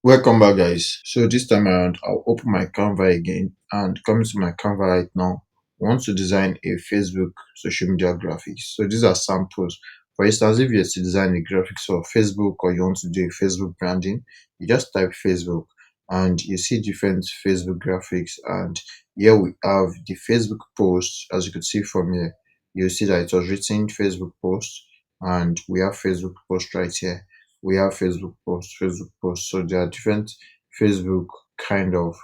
Welcome back, guys. So this time around, I'll open my Canva again, and coming to my Canva right now, I want to design a Facebook social media graphics. So these are samples. For instance, if you're to design a graphics for Facebook or you want to do a Facebook branding, you just type Facebook and you see different Facebook graphics. And here we have the Facebook post, as you could see from here. You see that it was written Facebook post, and we have Facebook post right here. We have Facebook posts. So there are different Facebook kind of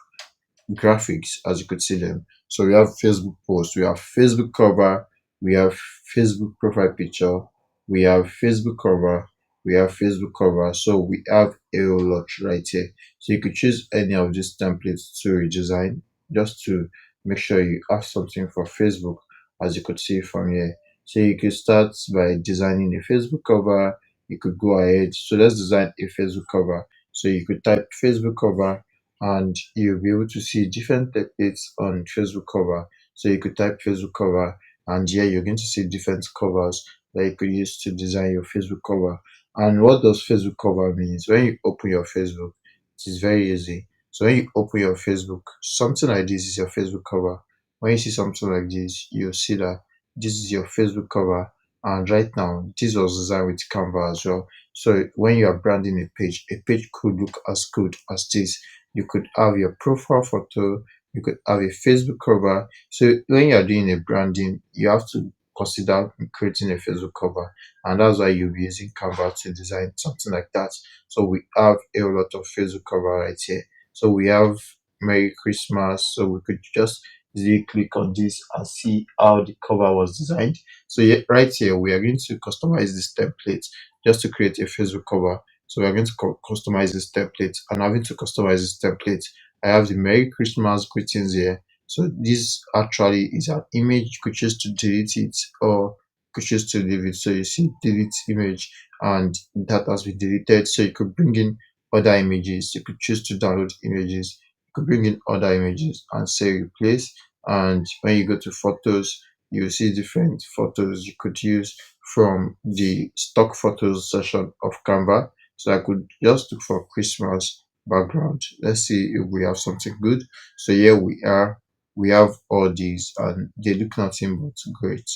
graphics, as you could see them. So we have Facebook posts, we have Facebook cover, we have Facebook profile picture, we have Facebook cover, we have Facebook cover. So we have a whole lot right here. So you could choose any of these templates to redesign, just to make sure you have something for Facebook, as you could see from here. So you could start by designing a Facebook cover. You could go ahead. So let's design a Facebook cover. So you could type Facebook cover and you'll be able to see different templates on Facebook cover. So you could type Facebook cover, and here you're going to see different covers that you could use to design your Facebook cover. And what does Facebook cover means? When you open your Facebook, it is very easy. So when you open your Facebook, something like this is your Facebook cover. When you see something like this, you'll see that this is your Facebook cover. And right now, this was designed with Canva as well. So when you are branding a page could look as good as this. You could have your profile photo, you could have a Facebook cover. So when you're doing a branding, you have to consider creating a Facebook cover, and that's why you'll be using Canva to design something like that. So we have a lot of Facebook cover right here. So we have Merry Christmas. So we could just easily click on this and see how the cover was designed. So yeah, right here we are going to customize this template just to create a Facebook cover. So we're going to customize this template, and having to customize this template, I have the Merry Christmas greetings here. So this actually is an image. You could choose to delete it or you could choose to leave it. So you see delete image, and that has been deleted. So you could bring in other images. You could choose to download images. You could bring in other images and say replace. And when you go to photos, you see different photos you could use from the stock photos section of Canva. So I could just look for Christmas background. Let's see if we have something good. So here we are. We have all these and they look nothing but great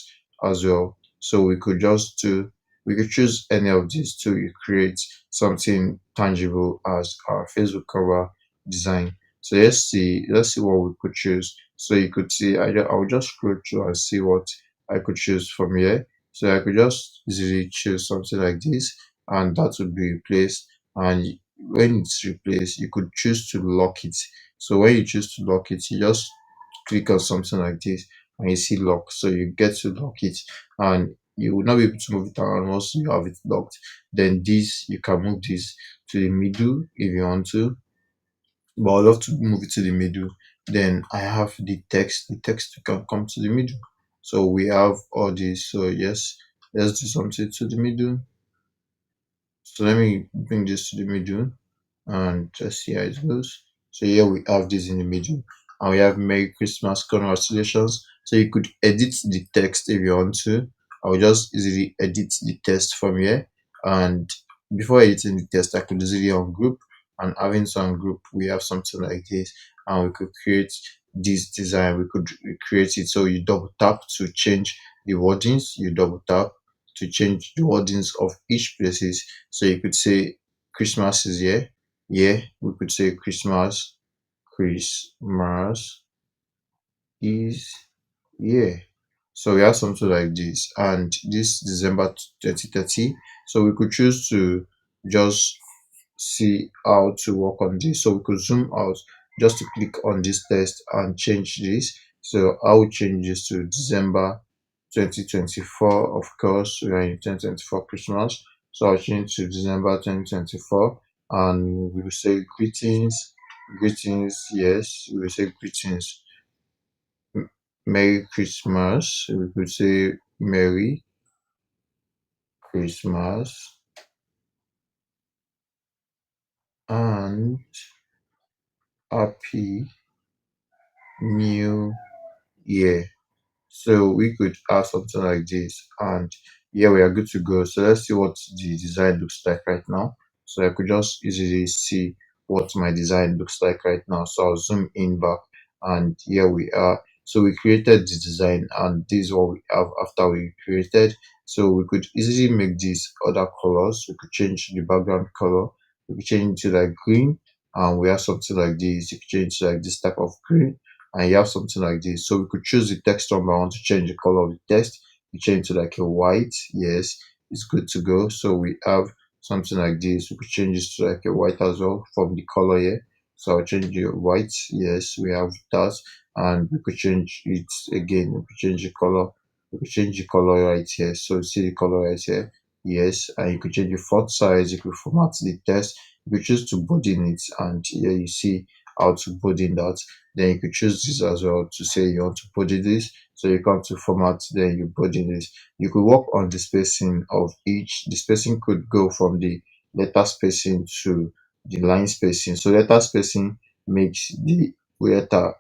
as well. So we could choose any of these to create something tangible as our Facebook cover design. So let's see what we could choose. So you could see I'll just scroll through and see what I could choose from here. So I could just easily choose something like this, and that would be replaced. And when it's replaced, you could choose to lock it. So when you choose to lock it, you just click on something like this and you see lock. So you get to lock it, and you will not be able to move it around once you have it locked. Then this, you can move this to the middle if you want to, but I love to move it to the middle. Then I have the text can come to the middle. So we have all this. So yes, let's do something to the middle. So let me bring this to the middle and let's see how it goes. So here we have this in the middle, and we have Merry Christmas, congratulations. So you could edit the text if you want to. I will just easily edit the text from here, and before editing the text, I could easily on group, and having some group, we have something like this, and we could create this design. We could create it. So you double tap to change the wordings. You double tap to change the wordings of each places. So you could say Christmas is here. Yeah, we could say Christmas is here. So we have something like this, and this December 2030. So we could choose to just see how to work on this. So we could zoom out just to click on this text and change this. So I will change this to December 2024. Of course, we are in 2024 Christmas. So I'll change to December 2024, and we will say greetings, greetings. Yes, we will say greetings. Merry Christmas. We could say Merry Christmas and Happy New Year. So we could have something like this, and yeah, we are good to go. So let's see what the design looks like right now. So I could just easily see what my design looks like right now. So I'll zoom in back, and here we are. So we created the design, and this is what we have after we created. So we could easily make these other colors. We could change the background color. We could change it to like green, and we have something like this. You could change to like this type of green, and you have something like this. So we could choose the text number. I want to change the color of the text. We change to like a white. Yes, it's good to go. So we have something like this. We could change this to like a white as well from the color here. So I'll change the white. Yes, we have that, and we could change it again. We could change the color. We could change the color right here. So see the color right here. Yes, and you could change the font size. You could format the text. You could choose to burden it, and here you see how to burden that. Then you could choose this as well to say you want to burden this. So you come to format, then you burden this. You could work on the spacing of each. The spacing could go from the letter spacing to the line spacing. So letter spacing makes the letter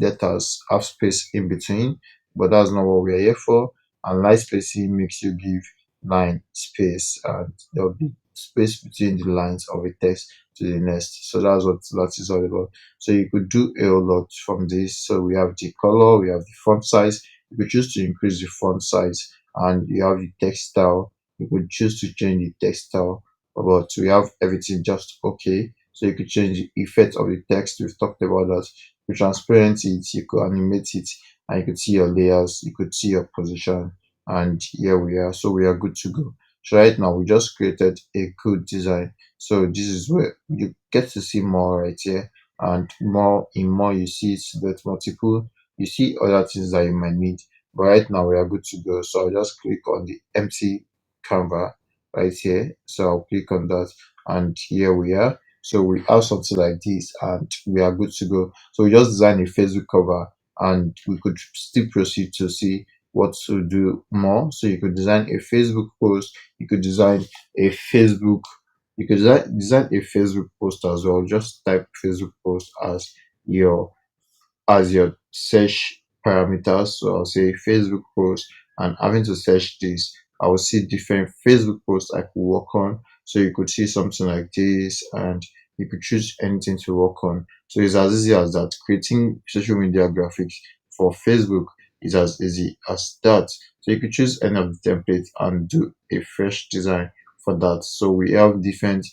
letters have space in between, but that's not what we're here for. And line spacing makes you give line space, and there'll be space between the lines of a text to the next. So that's what that is all about. So you could do a whole lot from this. So we have the color, we have the font size. You could choose to increase the font size, and you have the text style. You could choose to change the text style, but we have everything just okay. So you could change the effect of the text. We've talked about that. You transparent it, you could animate it, and you could see your layers, you could see your position, and here we are. So we are good to go. So right now we just created a good design. So this is where you get to see more right here, and more in more you see it, that multiple, you see other things that you might need. But right now we are good to go. So I'll just click on the empty Canva right here. So I'll click on that, and here we are. So we have something like this, and we are good to go. So we just design a Facebook cover, and we could still proceed to see what to do more. So you could design a Facebook post, you could design a Facebook, you could design a Facebook post as well. Just type Facebook post your as your search parameters. So I'll say Facebook post, and having to search this, I will see different Facebook posts I could work on. So you could see something like this, and you could choose anything to work on. So it's as easy as that. Creating social media graphics for Facebook is as easy as that. So you could choose any of the templates and do a fresh design for that. So we have different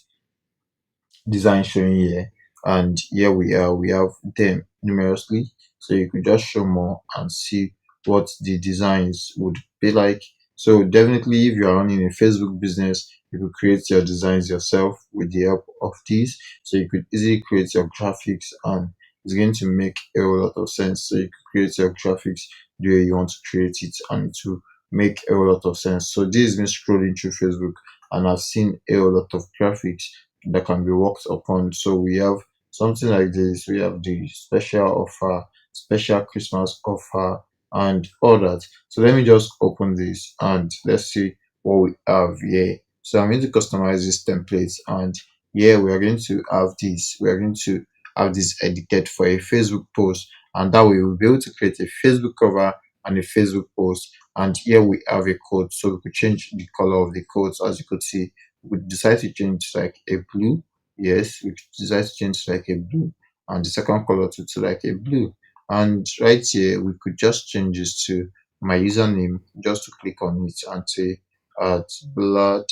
design showing here, and here we have them numerously. So you could just show more and see what the designs would be like. So definitely, if you are running a Facebook business, you could create your designs yourself with the help of these. So you could easily create your graphics, and it's going to make a whole lot of sense. So you could create your graphics the way you want to create it, and to make a whole lot of sense. So this is me scrolling through Facebook, and I've seen a whole lot of graphics that can be worked upon. So we have something like this. We have the special offer, special Christmas offer, and all that. So let me just open this, and let's see what we have here. So I'm going to customize this template, and here we are going to have this. We are going to have this edited for a Facebook post, and that way we'll be able to create a Facebook cover and a Facebook post. And here we have a code, so we could change the color of the codes. As you could see, we decide to change to like a blue. Yes, we decide to change to like a blue, and the second color to like a blue. And right here we could just change this to my username, just to click on it and say at blood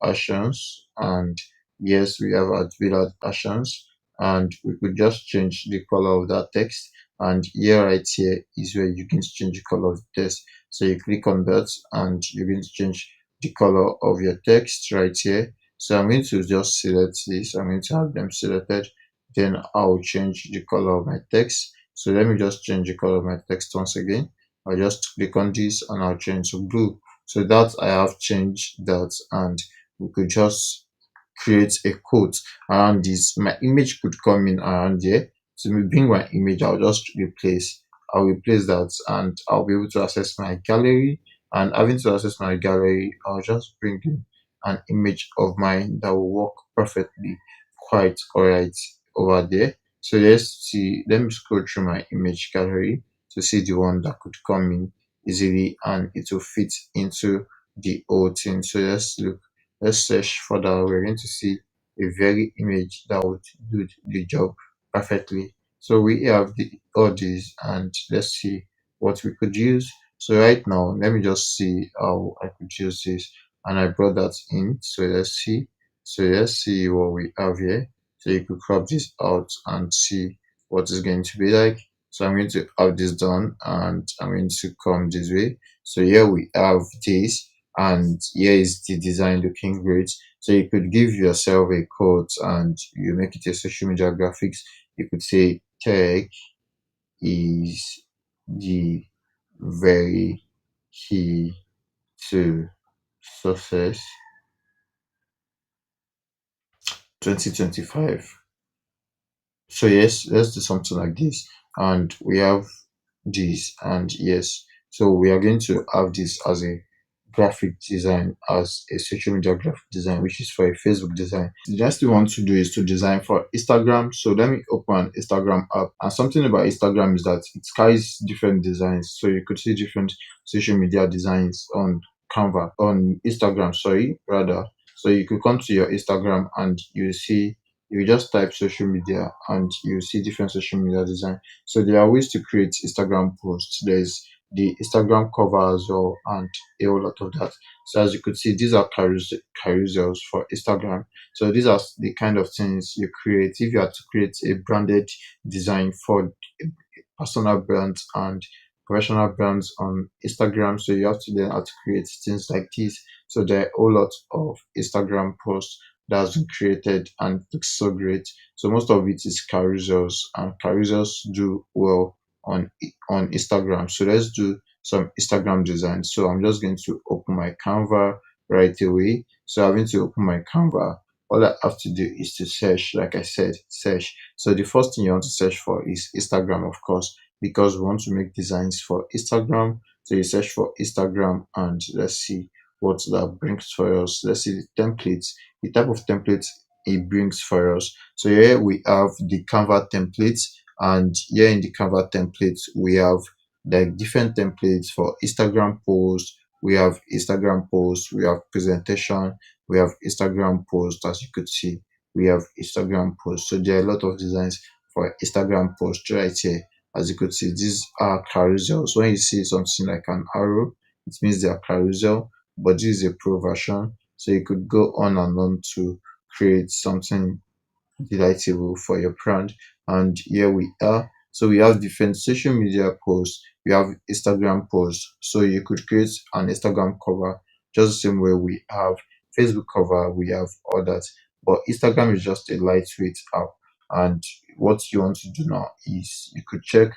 actions. And yes, we have at blood actions, and we could just change the color of that text. And here right here is where you can change the color of the text. So you click on that, and you're going to change the color of your text right here. So I'm going to just select this. I'm going to have them selected. Then I'll change the color of my text. So let me just change the color of my text once again. I'll just click on this, and I'll change to blue. So that I have changed that, and we could just create a quote around this. My image could come in around here. So me bring my image, I'll replace that, and I'll be able to access my gallery. And having to access my gallery, I'll just bring in an image of mine that will work perfectly, quite alright over there. So let's see, let me scroll through my image gallery to see the one that could come in easily, and it will fit into the whole thing. So let's look, let's search further. We're going to see a very image that would do the job perfectly. So we have all these, and let's see what we could use. So right now, let me just see how I could use this, and I brought that in. So let's see. So let's see what we have here. So you could crop this out and see what it's going to be like. So I'm going to have this done, and I'm going to come this way. So here we have this, and here is the design looking great. So you could give yourself a quote and you make it a social media graphics. You could say tech is the very key to success 2025. So yes, let's do something like this. And we have this, and yes. So we are going to have this as a graphic design, as a social media graphic design, which is for a Facebook design. The next thing we want to do is to design for Instagram. So let me open Instagram app. And something about Instagram is that it carries different designs. So you could see different social media designs on Canva, on Instagram, sorry, rather. So you could come to your Instagram and you see, you just type social media and you see different social media design. So there are ways to create Instagram posts. There's the Instagram cover as well, and a whole lot of that. So as you could see, these are carousels for Instagram. So these are the kind of things you create if you are to create a branded design for personal brands and professional brands on Instagram. So you have to learn how to create things like this. So there are a whole lot of Instagram posts that has been created and it looks so great. So most of it is carousels, and carousels do well on Instagram. So let's do some Instagram design. So I'm just going to open my Canva right away. So I'm going to open my Canva. All I have to do is to search, like I said, search. So the first thing you want to search for is Instagram, of course, because we want to make designs for Instagram. So you search for Instagram and let's see what that brings for us. Let's see the templates, the type of templates it brings for us. So here we have the Canva templates, and here in the Canva templates we have like different templates for Instagram posts. We have Instagram posts, we have presentation, we have Instagram posts. As you could see, we have Instagram posts. So there are a lot of designs for Instagram posts right here. As you could see, these are carousels. When you see something like an arrow, it means they are carousel, but this is a pro version. So you could go on and on to create something delightful for your brand. And here we are. So we have different social media posts. We have Instagram posts. So you could create an Instagram cover just the same way we have Facebook cover, we have all that. But Instagram is just a lightweight app. And what you want to do now is you could check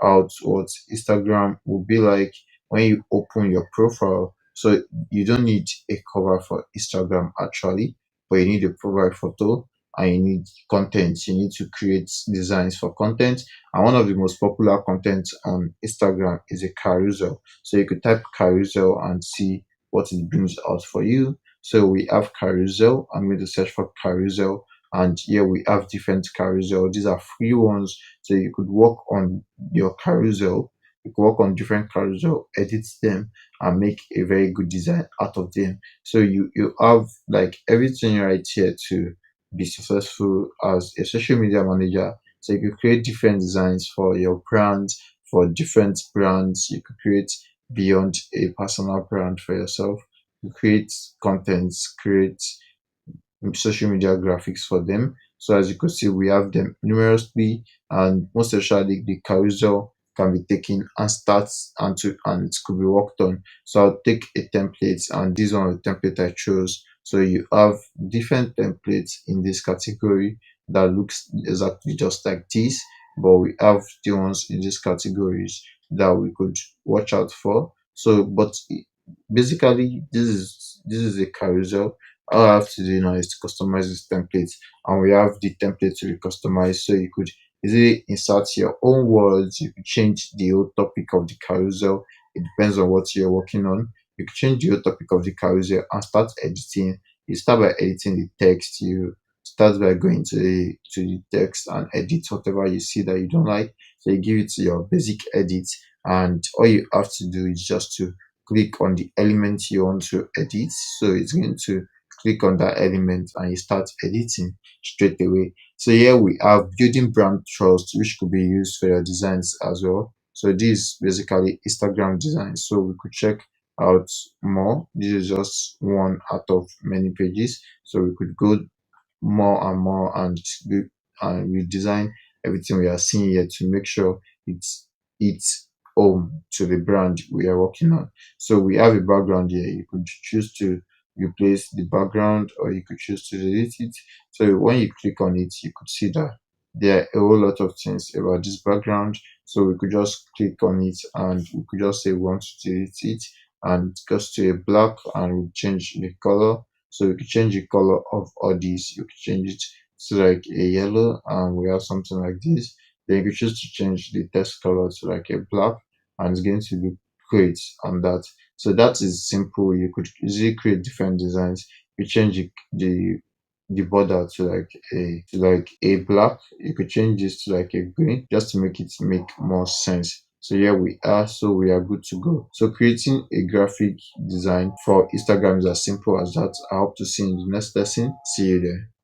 out what Instagram will be like when you open your profile. So you don't need a cover for Instagram actually, but you need a profile photo and you need content. You need to create designs for content. And one of the most popular content on Instagram is a carousel. So you could type carousel and see what it brings out for you. So we have carousel. I'm going to search for carousel. And here we have different carousel. These are free ones. So you could work on your carousel. You could work on different carousel, edit them, and make a very good design out of them. So you have like everything right here to be successful as a social media manager. So you could create different designs for your brands, for different brands. You could create beyond a personal brand for yourself. You create contents, create social media graphics for them. So as you could see, we have them numerously, and most especially the carousel can be taken and starts and it could be worked on. So I'll take a template, and this one of the template I chose. So you have different templates in this category that looks exactly just like this, but we have the ones in these categories that we could watch out for. So, but basically, this is a carousel. All I have to do now is to customize this template, and we have the template to be customized. So you could easily insert your own words. You could change the whole topic of the carousel. It depends on what you're working on. You could change the whole topic of the carousel and start editing. You start by editing the text. You start by going to the text and edit whatever you see that you don't like. So you give it to your basic edit, and all you have to do is just to click on the element you want to edit. So it's going to click on that element and you start editing straight away. So here we have building brand trust, which could be used for your designs as well. So this is basically Instagram design. So we could check out more. This is just one out of many pages. So we could go more and more and we design everything we are seeing here to make sure it's home to the brand we are working on. So we have a background here. You could choose to replace the background or you could choose to delete it. So when you click on it, you could see that there are a whole lot of things about this background. So we could just click on it and we could just say we want to delete it, and it goes to a black and we change the color. So you can change the color of all these. You can change it to like a yellow and we have something like this. Then you can choose to change the text color to like a black and it's going to look great on that. So that is simple. You could easily create different designs. You change the border to like a black. You could change this to like a green just to make it make more sense. So here we are. So we are good to go. So creating a graphic design for Instagram is as simple as that. I hope to see you in the next lesson. See you there.